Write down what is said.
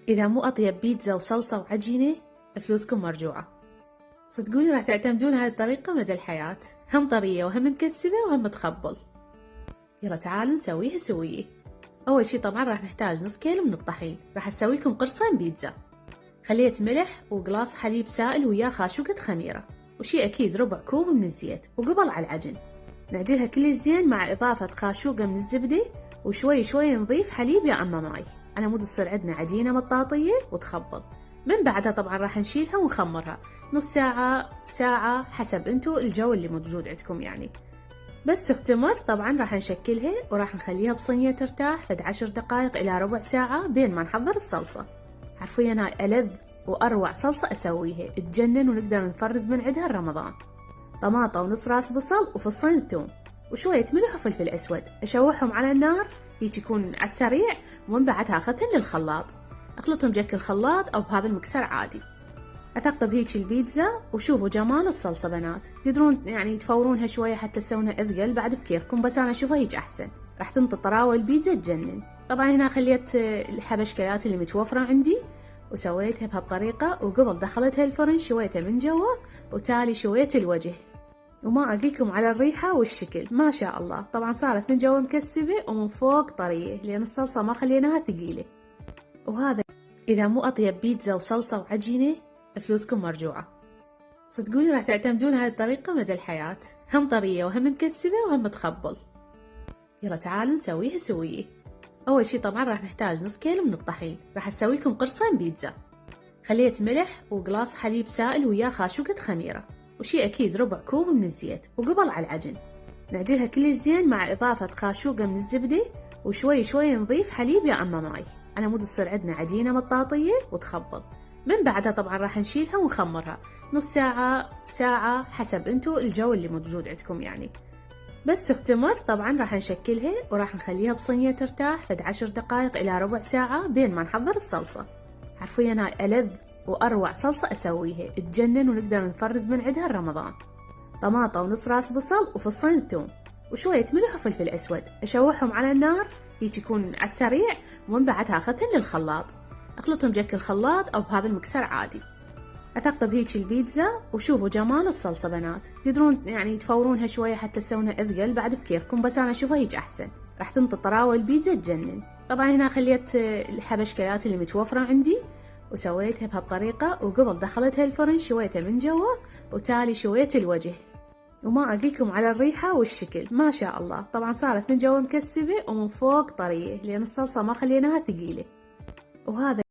إذا مو أطيب بيتزا وصلصة وعجينة فلوسكم مرجوعة. صدقوني راح تعتمدون على الطريقة مدى الحياة، هم طرية وهم مكسبة وهم تخبل. يلا تعالوا نسويها سوية. أول شي طبعا راح نحتاج نص كيلو من الطحين، راح أسوي لكم قرصين بيتزا. خليت ملح وقلاص حليب سائل وياه خاشوقة خميرة، وشي أكيد ربع كوب من الزيت، وقبل على العجن. نعجنها كل زين مع إضافة خاشوقة من الزبدة، وشوي شوي نضيف حليب يا أما ماي على مود تصير عندنا عجينة مطاطية وتخبل. من بعدها طبعا راح نشيلها ونخمرها نص ساعة ساعة حسب انتو الجو اللي موجود عندكم يعني. بس تختمر طبعا راح نشكلها وراح نخليها بصينية ترتاح فد 10 دقائق إلى ربع ساعة بين ما نحضر الصلصة. حرفيا هاي ألذ وأروع صلصة أسويها، تجنن ونقدر نفرز من عندها رمضان. طماطة ونص راس بصل وفصين ثوم وشوية ملح وفلفل أسود، أشوحهم على النار هيك يكون على السريع، ومن بعدها أخذهن للخلاط، أخلطهم جك الخلاط أو بهذا المكسر عادي. أثقب هيك البيتزا، وشوفوا جمال الصلصة بنات، تقدرون يعني تفورونها شوية حتى تسوونها أثقل بعد بكيفكم، بس أنا أشوفها هيك أحسن، راح تنطي طراوة البيتزا تجنن. طبعا هنا خليت الحبشكلات اللي متوفرة عندي وسويتها بهالطريقة، وقبل دخلتها الفرن شويتها من جوا وتالي شوية الوجه، وما أقولكم على الريحة والشكل ما شاء الله. طبعا صارت من جوا مكسبة ومن فوق طرية لأن الصلصة ما خليناها ثقيلة. وهذا إذا مو أطيب بيتزا وصلصة وعجينة فلوسكم مرجوعة. صدقوني راح تعتمدون على الطريقة مدى الحياة، هم طرية وهم مكسبة وهم تخبل. يلا تعالوا نسويها سوية. أول شي طبعا راح نحتاج نص كيلو من الطحين، راح أسوي لكم قرصين بيتزا. خليت ملح وقلاص حليب سائل وياه خاشوقة خميرة، وشي أكيد ربع كوب من الزيت، وقبل على العجن. نعجنها كل زين مع إضافة خاشوقة من الزبدة، وشوي شوي نضيف حليب يا أما ماي على مود تصير عندنا عجينة مطاطية وتخبل. من بعدها طبعا راح نشيلها ونخمرها نص ساعة ساعة حسب انتو الجو اللي موجود عندكم يعني. بس تختمر طبعا راح نشكلها وراح نخليها بصينية ترتاح فد 10 دقائق إلى ربع ساعة بين ما نحضر الصلصة. حرفيا هاي ألذ وأروع صلصة أسويها، تجنن ونقدر نفرز من عندها رمضان. طماطة ونص راس بصل وفصين ثوم وشوية ملح وفلفل أسود، أشوحهم على النار هيك يكون على السريع، ومن بعدها أخذهن للخلاط، أخلطهم جك الخلاط أو بهذا المكسر عادي. أثقب هيك البيتزا، وشوفوا جمال الصلصة بنات، تقدرون يعني تفورونها شوية حتى تسوونها أثقل بعد بكيفكم، بس أنا أشوفها هيك أحسن، راح تنطي طراوة البيتزا تجنن. طبعا هنا خليت الحبشكلات اللي متوفرة عندي وسويتها بهالطريقة، وقبل دخلتها الفرن شويتها من جوا وتالي شوية الوجه، وما أقولكم على الريحة والشكل ما شاء الله. طبعا صارت من جوا مكسبة ومن فوق طرية لأن الصلصة ما خليناها ثقيلة. وهذا